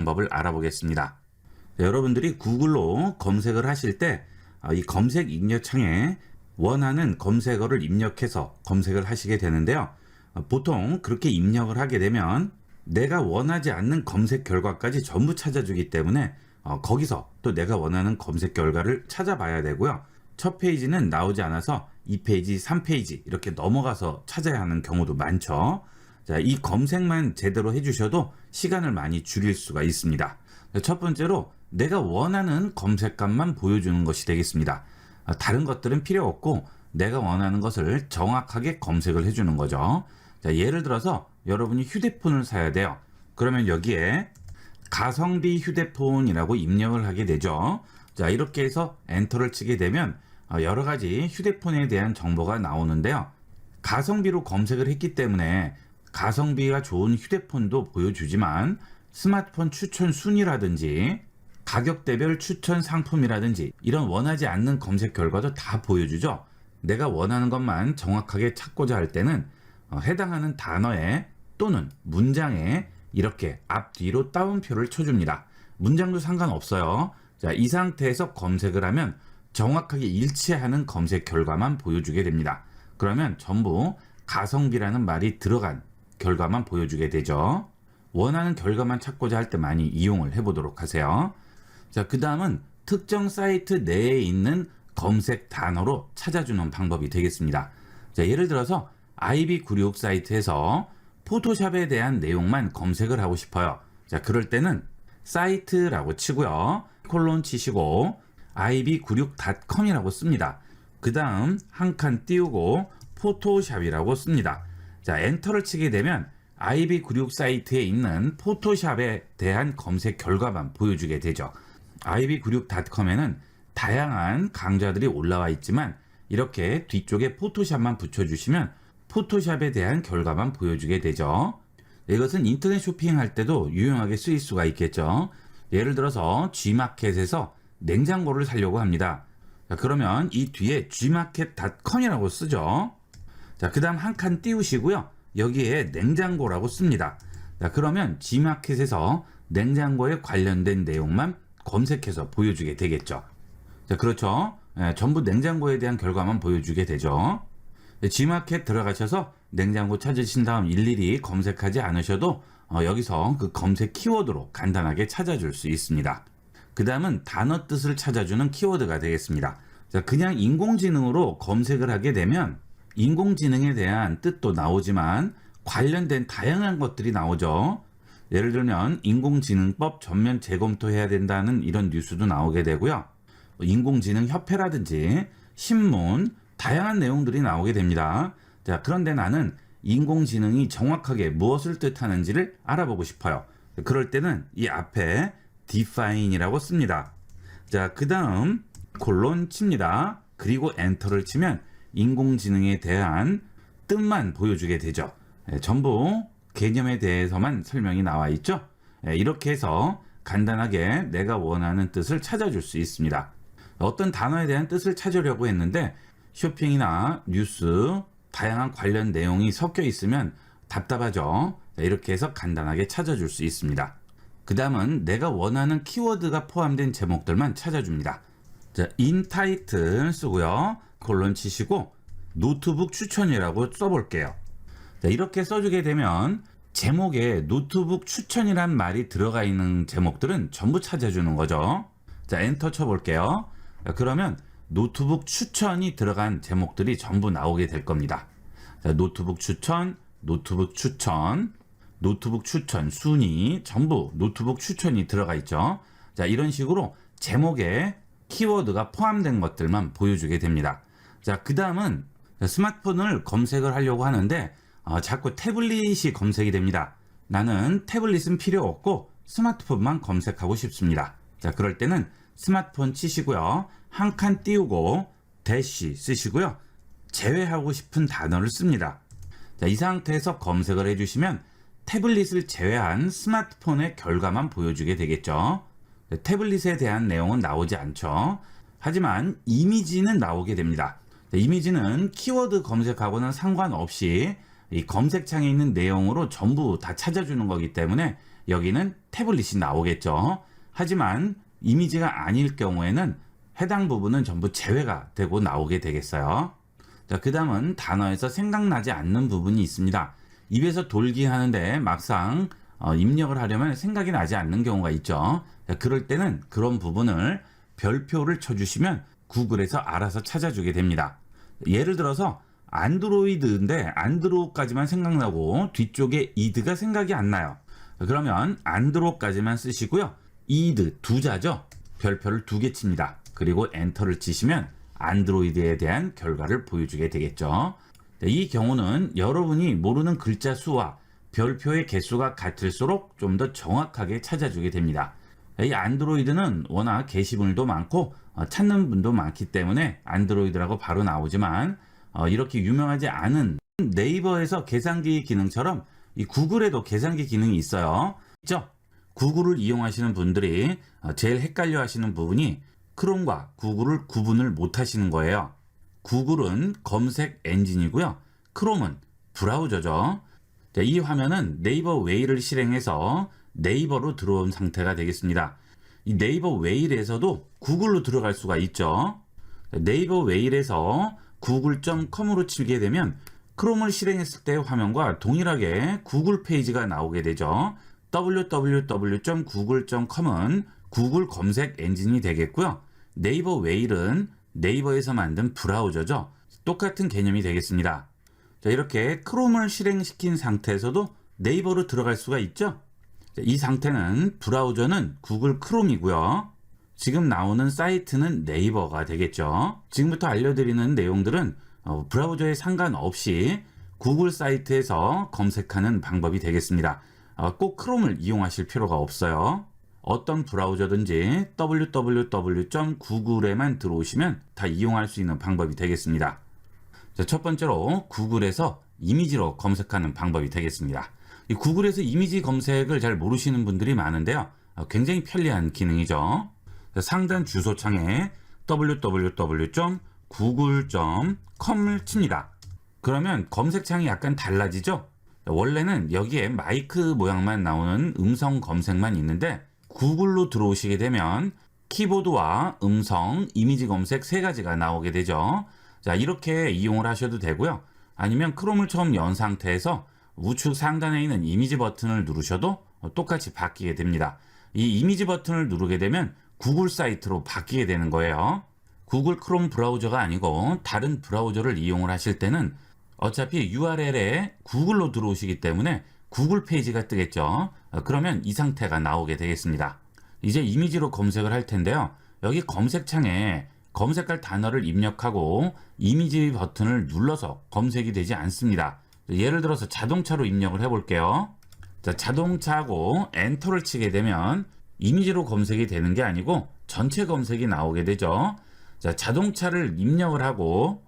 방법을 알아보겠습니다. 여러분들이 구글로 검색을 하실 때 이 검색 입력창에 원하는 검색어를 입력해서 검색을 하시게 되는데요. 보통 그렇게 입력을 하게 되면 내가 원하지 않는 검색 결과까지 전부 찾아주기 때문에 거기서 또 내가 원하는 검색 결과를 찾아봐야 되고요. 첫 페이지는 나오지 않아서 2페이지, 3페이지 이렇게 넘어가서 찾아야 하는 경우도 많죠. 자, 이 검색만 제대로 해주셔도 시간을 많이 줄일 수가 있습니다. 첫 번째로 내가 원하는 검색값만 보여주는 것이 되겠습니다. 다른 것들은 필요 없고 내가 원하는 것을 정확하게 검색을 해주는 거죠. 자, 예를 들어서 여러분이 휴대폰을 사야 돼요. 그러면 여기에 가성비 휴대폰이라고 입력을 하게 되죠. 자, 이렇게 해서 엔터를 치게 되면 여러 가지 휴대폰에 대한 정보가 나오는데요. 가성비로 검색을 했기 때문에 가성비가 좋은 휴대폰도 보여주지만 스마트폰 추천 순위라든지 가격대별 추천 상품이라든지 이런 원하지 않는 검색 결과도 다 보여주죠. 내가 원하는 것만 정확하게 찾고자 할 때는 해당하는 단어에 또는 문장에 이렇게 앞뒤로 따옴표를 쳐줍니다. 문장도 상관없어요. 자, 이 상태에서 검색을 하면 정확하게 일치하는 검색 결과만 보여주게 됩니다. 그러면 전부 가성비라는 말이 들어간 결과만 보여주게 되죠. 원하는 결과만 찾고자 할 때 많이 이용을 해보도록 하세요. 자, 그 다음은 특정 사이트 내에 있는 검색 단어로 찾아주는 방법이 되겠습니다. 자, 예를 들어서 IB96 사이트에서 포토샵에 대한 내용만 검색을 하고 싶어요. 자, 그럴 때는 사이트라고 치고요. 콜론 치시고 ib96.com이라고 씁니다. 그 다음 한 칸 띄우고 포토샵이라고 씁니다. 자, 엔터를 치게 되면 IB96 사이트에 있는 포토샵에 대한 검색 결과만 보여주게 되죠. ib96.com에는 다양한 강좌들이 올라와 있지만 이렇게 뒤쪽에 포토샵만 붙여주시면 포토샵에 대한 결과만 보여주게 되죠. 이것은 인터넷 쇼핑할 때도 유용하게 쓰일 수가 있겠죠. 예를 들어서 G마켓에서 냉장고를 사려고 합니다. 자, 그러면 이 뒤에 gmarket.com이라고 쓰죠. 자, 그 다음 한 칸 띄우시고요. 여기에 냉장고라고 씁니다. 자, 그러면 G마켓에서 냉장고에 관련된 내용만 검색해서 보여주게 되겠죠. 자, 그렇죠. 전부 냉장고에 대한 결과만 보여주게 되죠. G마켓 들어가셔서 냉장고 찾으신 다음 일일이 검색하지 않으셔도 여기서 그 검색 키워드로 간단하게 찾아줄 수 있습니다. 그 다음은 단어 뜻을 찾아주는 키워드가 되겠습니다. 자, 그냥 인공지능으로 검색을 하게 되면 인공지능에 대한 뜻도 나오지만 관련된 다양한 것들이 나오죠. 예를 들면 인공지능법 전면 재검토해야 된다는 이런 뉴스도 나오게 되고요. 인공지능협회라든지 신문, 다양한 내용들이 나오게 됩니다. 자, 그런데 나는 인공지능이 정확하게 무엇을 뜻하는지를 알아보고 싶어요. 그럴 때는 이 앞에 define이라고 씁니다. 자, 그 다음 콜론 칩니다. 그리고 엔터를 치면 인공지능에 대한 뜻만 보여주게 되죠. 전부 개념에 대해서만 설명이 나와 있죠. 이렇게 해서 간단하게 내가 원하는 뜻을 찾아줄 수 있습니다. 어떤 단어에 대한 뜻을 찾으려고 했는데 쇼핑이나 뉴스, 다양한 관련 내용이 섞여 있으면 답답하죠. 이렇게 해서 간단하게 찾아줄 수 있습니다. 그 다음은 내가 원하는 키워드가 포함된 제목들만 찾아줍니다. 자, in 타이틀 쓰고요. 콜론 치시고 노트북 추천이라고 써볼게요. 자, 이렇게 써주게 되면 제목에 노트북 추천이란 말이 들어가 있는 제목들은 전부 찾아주는 거죠. 자, 엔터 쳐볼게요. 자, 그러면 노트북 추천이 들어간 제목들이 전부 나오게 될 겁니다. 자, 노트북 추천, 노트북 추천, 노트북 추천 순위 전부 노트북 추천이 들어가 있죠. 자, 이런 식으로 제목에 키워드가 포함된 것들만 보여주게 됩니다. 자, 그 다음은 스마트폰을 검색을 하려고 하는데 자꾸 태블릿이 검색이 됩니다. 나는 태블릿은 필요 없고 스마트폰만 검색하고 싶습니다. 자, 그럴 때는 스마트폰 치시고요. 한 칸 띄우고 대시 쓰시고요. 제외하고 싶은 단어를 씁니다. 자, 이 상태에서 검색을 해주시면 태블릿을 제외한 스마트폰의 결과만 보여주게 되겠죠. 태블릿에 대한 내용은 나오지 않죠. 하지만 이미지는 나오게 됩니다. 이미지는 키워드 검색하고는 상관없이 이 검색창에 있는 내용으로 전부 다 찾아주는 거기 때문에 여기는 태블릿이 나오겠죠. 하지만 이미지가 아닐 경우에는 해당 부분은 전부 제외가 되고 나오게 되겠어요. 자, 그 다음은 단어에서 생각나지 않는 부분이 있습니다. 입에서 돌긴 하는데 막상 입력을 하려면 생각이 나지 않는 경우가 있죠. 자, 그럴 때는 그런 부분을 별표를 쳐주시면 구글에서 알아서 찾아주게 됩니다. 예를 들어서 안드로이드인데 안드로까지만 생각나고 뒤쪽에 이드가 생각이 안 나요. 그러면 안드로까지만 쓰시고요. 이드 두 자죠. 별표를 2개 칩니다. 그리고 엔터를 치시면 안드로이드에 대한 결과를 보여주게 되겠죠. 이 경우는 여러분이 모르는 글자 수와 별표의 개수가 같을수록 좀 더 정확하게 찾아주게 됩니다. 이 안드로이드는 워낙 게시물도 많고 찾는 분도 많기 때문에 안드로이드라고 바로 나오지만 이렇게 유명하지 않은 네이버에서 계산기 기능처럼 이 구글에도 계산기 기능이 있어요. 있죠? 구글을 이용하시는 분들이 제일 헷갈려 하시는 부분이 크롬과 구글을 구분을 못 하시는 거예요. 구글은 검색 엔진이고요. 크롬은 브라우저죠. 자, 이 화면은 네이버 웨이를 실행해서 네이버로 들어온 상태가 되겠습니다. 이 네이버 웨일에서도 구글로 들어갈 수가 있죠. 네이버 웨일에서 google.com으로 치게 되면 크롬을 실행했을 때의 화면과 동일하게 구글 페이지가 나오게 되죠. www.google.com은 구글 검색 엔진이 되겠고요. 네이버 웨일은 네이버에서 만든 브라우저죠. 똑같은 개념이 되겠습니다. 자, 이렇게 크롬을 실행시킨 상태에서도 네이버로 들어갈 수가 있죠. 자, 이 상태는 브라우저는 구글 크롬이고요. 지금 나오는 사이트는 네이버가 되겠죠. 지금부터 알려드리는 내용들은 브라우저에 상관없이 구글 사이트에서 검색하는 방법이 되겠습니다. 꼭 크롬을 이용하실 필요가 없어요. 어떤 브라우저든지 www.google에만 들어오시면 다 이용할 수 있는 방법이 되겠습니다. 자, 첫 번째로 구글에서 이미지로 검색하는 방법이 되겠습니다. 이 구글에서 이미지 검색을 잘 모르시는 분들이 많은데요. 굉장히 편리한 기능이죠. 자, 상단 주소창에 www.google.com을 칩니다. 그러면 검색창이 약간 달라지죠? 원래는 여기에 마이크 모양만 나오는 음성 검색만 있는데 구글로 들어오시게 되면 키보드와 음성, 이미지 검색 세 가지가 나오게 되죠. 자, 이렇게 이용을 하셔도 되고요. 아니면 크롬을 처음 연 상태에서 우측 상단에 있는 이미지 버튼을 누르셔도 똑같이 바뀌게 됩니다. 이 이미지 버튼을 누르게 되면 구글 사이트로 바뀌게 되는 거예요. 구글 크롬 브라우저가 아니고 다른 브라우저를 이용을 하실 때는 어차피 URL에 구글로 들어오시기 때문에 구글 페이지가 뜨겠죠. 그러면 이 상태가 나오게 되겠습니다. 이제 이미지로 검색을 할 텐데요. 여기 검색창에 검색할 단어를 입력하고 이미지 버튼을 눌러서 검색이 되지 않습니다. 예를 들어서 자동차로 입력을 해볼게요. 자, 자동차하고 엔터를 치게 되면 이미지로 검색이 되는 게 아니고 전체 검색이 나오게 되죠. 자, 자동차를 입력을 하고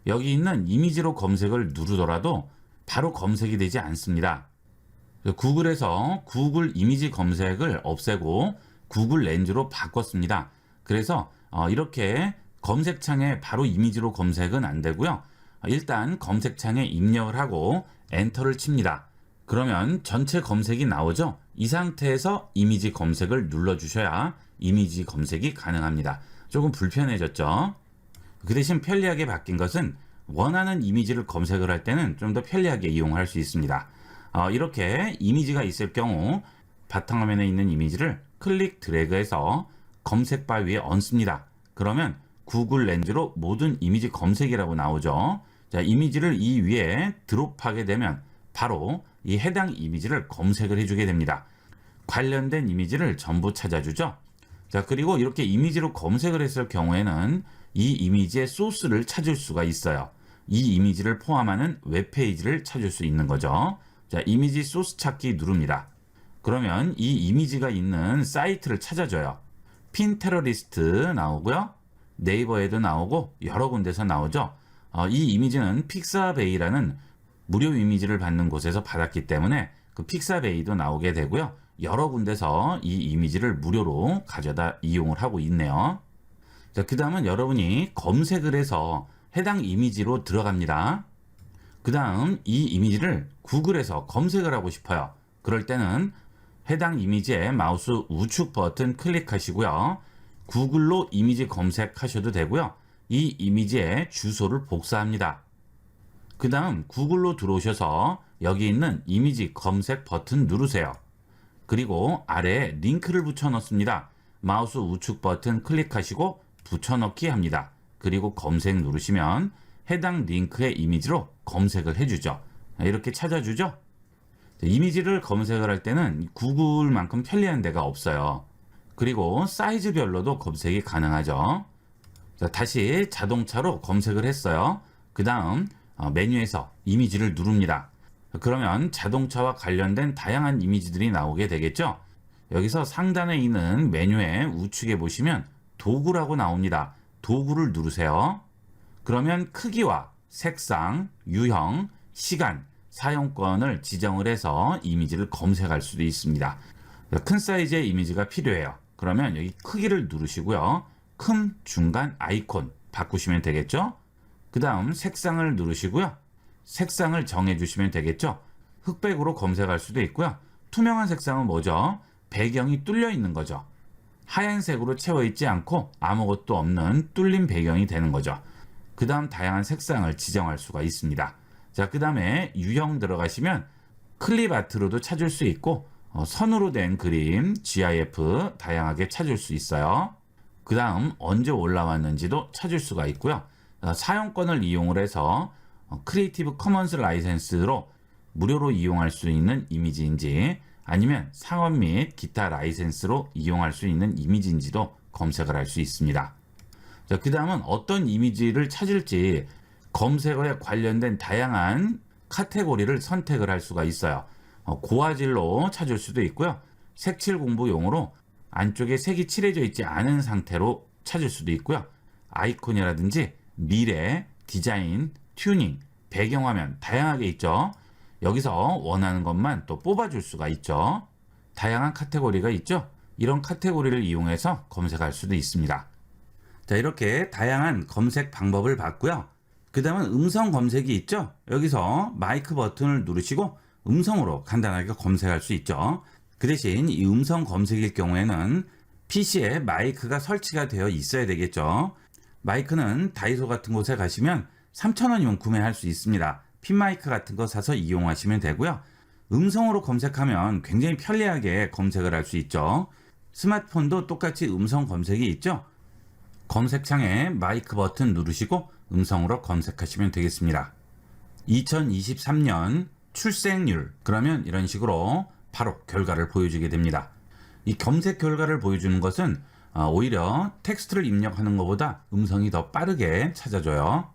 여기 있는 이미지로 검색을 누르더라도 바로 검색이 되지 않습니다. 구글에서 구글 이미지 검색을 없애고 구글 렌즈로 바꿨습니다. 그래서 이렇게 검색창에 바로 이미지로 검색은 안 되고요. 일단 검색창에 입력을 하고 엔터를 칩니다. 그러면 전체 검색이 나오죠. 이 상태에서 이미지 검색을 눌러주셔야 이미지 검색이 가능합니다. 조금 불편해졌죠. 그 대신 편리하게 바뀐 것은 원하는 이미지를 검색을 할 때는 좀 더 편리하게 이용할 수 있습니다. 이렇게 이미지가 있을 경우 바탕화면에 있는 이미지를 클릭 드래그해서 검색바 위에 얹습니다. 그러면 구글 렌즈로 모든 이미지 검색이라고 나오죠. 자, 이미지를 이 위에 드롭하게 되면 바로 이 해당 이미지를 검색을 해주게 됩니다. 관련된 이미지를 전부 찾아주죠. 자, 그리고 이렇게 이미지로 검색을 했을 경우에는 이 이미지의 소스를 찾을 수가 있어요. 이 이미지를 포함하는 웹페이지를 찾을 수 있는 거죠. 자, 이미지 소스 찾기 누릅니다. 그러면 이 이미지가 있는 사이트를 찾아줘요. 핀테러리스트 나오고요. 네이버에도 나오고 여러 군데서 나오죠. 이 이미지는 픽사베이라는 무료 이미지를 받는 곳에서 받았기 때문에 그 픽사베이도 나오게 되고요. 여러 군데서 이 이미지를 무료로 가져다 이용을 하고 있네요. 자, 그 다음은 여러분이 검색을 해서 해당 이미지로 들어갑니다. 그 다음 이 이미지를 구글에서 검색을 하고 싶어요. 그럴 때는 해당 이미지에 마우스 우측 버튼 클릭하시고요. 구글로 이미지 검색하셔도 되고요. 이 이미지의 주소를 복사합니다. 그 다음 구글로 들어오셔서 여기 있는 이미지 검색 버튼 누르세요. 그리고 아래에 링크를 붙여 넣습니다. 마우스 우측 버튼 클릭하시고 붙여넣기 합니다. 그리고 검색 누르시면 해당 링크의 이미지로 검색을 해주죠. 이렇게 찾아주죠. 이미지를 검색을 할 때는 구글만큼 편리한 데가 없어요. 그리고 사이즈별로도 검색이 가능하죠. 자, 다시 자동차로 검색을 했어요. 그 다음 메뉴에서 이미지를 누릅니다. 그러면 자동차와 관련된 다양한 이미지들이 나오게 되겠죠. 여기서 상단에 있는 메뉴의 우측에 보시면 도구라고 나옵니다. 도구를 누르세요. 그러면 크기와 색상, 유형, 시간, 사용권을 지정을 해서 이미지를 검색할 수도 있습니다. 큰 사이즈의 이미지가 필요해요. 그러면 여기 크기를 누르시고요. 큰, 중간, 아이콘 바꾸시면 되겠죠. 그 다음 색상을 누르시고요. 색상을 정해주시면 되겠죠. 흑백으로 검색할 수도 있고요. 투명한 색상은 뭐죠? 배경이 뚫려 있는 거죠. 하얀색으로 채워 있지 않고 아무것도 없는 뚫린 배경이 되는 거죠. 그 다음 다양한 색상을 지정할 수가 있습니다. 자, 그 다음에 유형 들어가시면 클립 아트로도 찾을 수 있고 선으로 된 그림, GIF 다양하게 찾을 수 있어요. 그 다음 언제 올라왔는지도 찾을 수가 있고요. 사용권을 이용을 해서 크리에이티브 커먼스 라이센스로 무료로 이용할 수 있는 이미지인지 아니면 상업 및 기타 라이센스로 이용할 수 있는 이미지인지도 검색을 할 수 있습니다. 자, 그 다음은 어떤 이미지를 찾을지 검색어에 관련된 다양한 카테고리를 선택을 할 수가 있어요. 고화질로 찾을 수도 있고요. 색칠 공부용으로 안쪽에 색이 칠해져 있지 않은 상태로 찾을 수도 있고요. 아이콘이라든지 미래, 디자인, 튜닝, 배경화면 다양하게 있죠. 여기서 원하는 것만 또 뽑아줄 수가 있죠. 다양한 카테고리가 있죠. 이런 카테고리를 이용해서 검색할 수도 있습니다. 자, 이렇게 다양한 검색 방법을 봤고요. 그 다음은 음성 검색이 있죠. 여기서 마이크 버튼을 누르시고 음성으로 간단하게 검색할 수 있죠. 그 대신 이 음성 검색일 경우에는 PC에 마이크가 설치가 되어 있어야 되겠죠. 마이크는 다이소 같은 곳에 가시면 3,000원이면 구매할 수 있습니다. 핀 마이크 같은 거 사서 이용하시면 되고요. 음성으로 검색하면 굉장히 편리하게 검색을 할 수 있죠. 스마트폰도 똑같이 음성 검색이 있죠. 검색창에 마이크 버튼 누르시고 음성으로 검색하시면 되겠습니다. 2023년 출생률, 그러면 이런 식으로 바로 결과를 보여주게 됩니다. 이 검색 결과를 보여주는 것은 오히려 텍스트를 입력하는 것보다 음성이 더 빠르게 찾아줘요.